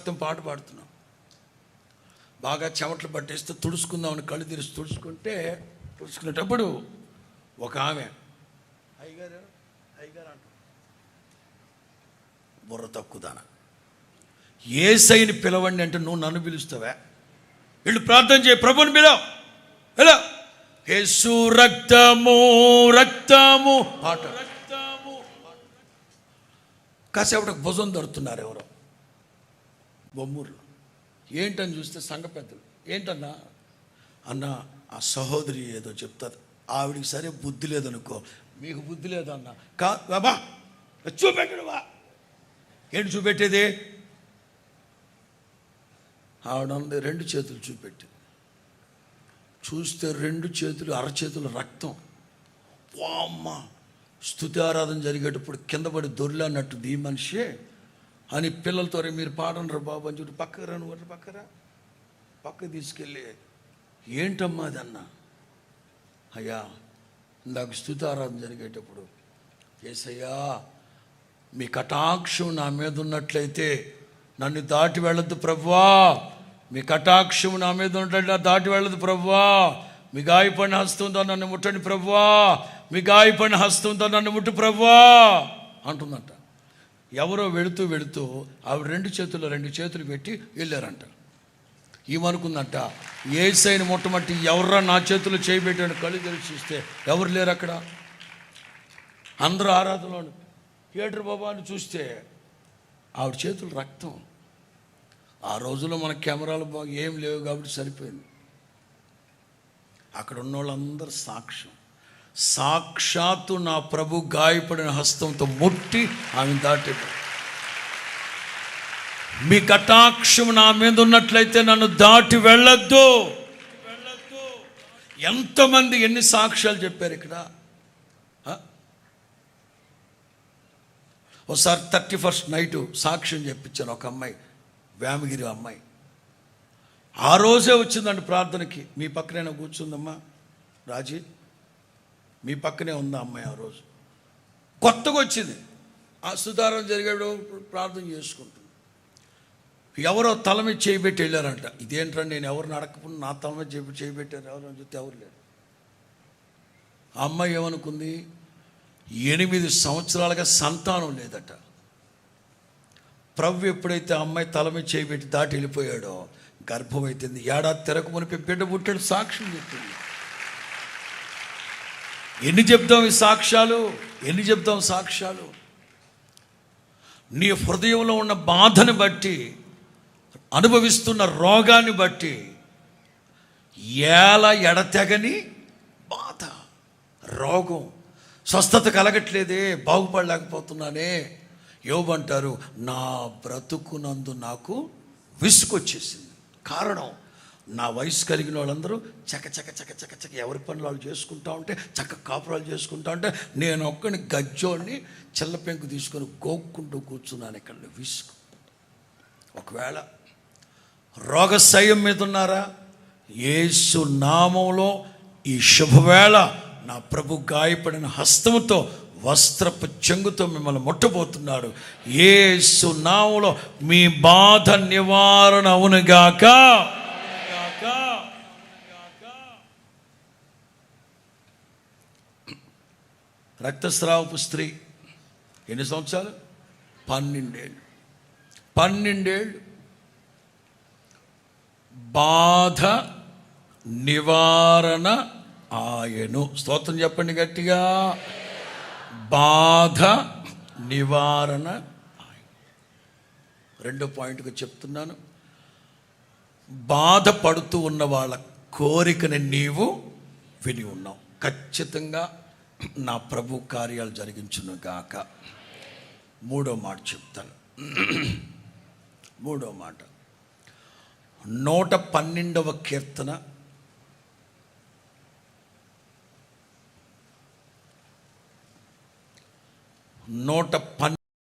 రక్తం పాట పాడుతున్నాం. బాగా చెమటలు పట్టేస్తే తుడుచుకుందామని కళ్ళు తెరిచి తుడుచుకునేటప్పుడు ఒక ఆమె అయ్యగారు అంట, బుర్ర తక్కువదాన, యేసయ్యని పిలవండి అంటే నువ్వు నన్ను పిలుస్తావా? వీళ్ళు ప్రార్థన చేయి, ప్రభుని పిలవ ఎలా? యేసు రక్తము రక్తము పాట. కాసేపటికి భుజం దొరుకుతున్నారు ఎవరో బొమ్మూరులో. ఏంటని చూస్తే సంఘ పెద్దలు. ఏంటన్నా? అన్న ఆ సహోదరి ఏదో చెప్తారు, ఆవిడికి సరే బుద్ధి లేదనుకో, మీకు బుద్ధి లేదన్న. బాబా చూపెట్టడు బా. ఏంటి చూపెట్టేది? ఆవిడ రెండు చేతులు చూపెట్టి చూస్తే రెండు చేతులు అరచేతులు రక్తం. వామ్మ, స్తుతి ఆరాధన జరిగేటప్పుడు కింద పడి దొర్లన్నట్టుంది ఈ మనిషి అని పిల్లలతో మీరు పాడండ్రు బాబు అని చెప్పి పక్కరా, నువ్వు పక్క తీసుకెళ్ళి ఏంటమ్మా అది అన్న. అయ్యా ఇందాక స్తుతి ఆరాధన జరిగేటప్పుడు యేసయ్యా మీ కటాక్షం నా మీద ఉన్నట్లయితే నన్ను దాటి వెళ్ళొద్దు ప్రభువా, మీ కటాక్షం నా మీద ఉన్నట్లయితే దాటి వెళ్ళదు ప్రభువా, మీ గాయపడిన హస్తంతో నన్ను ముట్టండి ప్రభువా, మీ గాయపడిన హస్తంతో నన్ను ముట్టు ప్రభువా అంటుందంట. ఎవరో వెళుతూ ఆవిడ రెండు చేతులు పెట్టి వెళ్ళారంట. ఏమనుకుందంట, యేసయ్యని ముట్టమట్టి ఎవర్రా నా చేతులు చేయబెట్టాను కళ్ళు తెరిచి చూస్తే ఎవరు లేరు అక్కడ. అందరూ ఆరాధనలో ఏటర్ బాబా అని చూస్తే ఆవిడ చేతులు రక్తం. ఆ రోజుల్లో మన కెమెరాలు బాగా ఏం లేవు కాబట్టి సరిపోయింది. అక్కడ ఉన్న వాళ్ళందరూ సాక్షాత్తు నా ప్రభు గాయపడిన హస్తంతో ముట్టి ఆమె దాటి, మీ కటాక్షం నా మీద ఉన్నట్లయితే నన్ను దాటి వెళ్ళొద్దు. ఎంతమంది ఎన్ని సాక్ష్యాలు చెప్పారు ఇక్కడ. ఒకసారి 31st నైట్ సాక్ష్యం చెప్పించాను. ఒక అమ్మాయి, వేమగిరి అమ్మాయి, ఆ రోజే వచ్చిందండి ప్రార్థనకి. మీ పక్కనే కూర్చుందమ్మా రాజీ, మీ పక్కనే ఉందా అమ్మాయి. ఆ రోజు కొత్తగా వచ్చింది. ఆ సుధారణ జరిగేటప్పుడు ప్రార్థన చేసుకుంటుంది. ఎవరో తల మీద చేయబెట్టి వెళ్ళారంట. ఇదేంటంటే నేను ఎవరిని అడగకుండా నా తల మీద చేయబెట్టారు ఎవరు అని చెప్తే ఎవరు లేరు. ఆ అమ్మాయి ఏమనుకుంది, 8 సంవత్సరాలుగా సంతానం లేదట. ప్రభు ఎప్పుడైతే అమ్మాయి తల మీద చేయబెట్టి దాటి వెళ్ళిపోయాడో గర్భం అవుతుంది. ఏడాది తెరకు మునిపి బిడ్డ పుట్టాడు. సాక్ష్యం చెప్తుంది. ఎన్ని చెప్తాం ఈ సాక్ష్యాలు? నీ హృదయంలో ఉన్న బాధను బట్టి, అనుభవిస్తున్న రోగాన్ని బట్టి, ఎడతెగని బాధ, రోగం, స్వస్థత కలగట్లేదే, బాగుపడలేకపోతున్నానే. యోబు అంటారు, నా బ్రతుకునందు నాకు విసుకొచ్చేసింది. కారణం, నా వయసు కలిగిన వాళ్ళందరూ చక ఎవరి పనులు వాళ్ళు చేసుకుంటా ఉంటే, కాపురాలు చేసుకుంటా ఉంటే, నేను ఒక్కడిని గజ్జోడిని చిల్లపెంకు తీసుకొని గోక్కుంటూ కూర్చున్నాను ఇక్కడ. విసుగు. ఒకవేళ రోగశయం మీద ఉన్నారా, యేసు నామంలో ఈ శుభవేళ నా ప్రభు గాయపడిన హస్తముతో వస్త్రపు చెంగుతో మిమ్మల్ని ముట్టబోతున్నాడు. యేసు నామములో మీ బాధ నివారణ అవునుగాక. రక్తస్రావపు స్త్రీ ఎన్ని సంవత్సరాలు? 12 బాధ నివారణ ఆయను. స్తోత్రం చెప్పండి గట్టిగా. బాధ నివారణ ఆయన. 2వ పాయింట్గా చెప్తున్నాను. బాధపడుతూ ఉన్న వాళ్ళ కోరికని నీవు విని ఉన్నావు. ఖచ్చితంగా నా ప్రభు కార్యాలు జరిగించును గాక. 3వ మాట చెప్తాను. 3వ మాట 112వ కీర్తన 112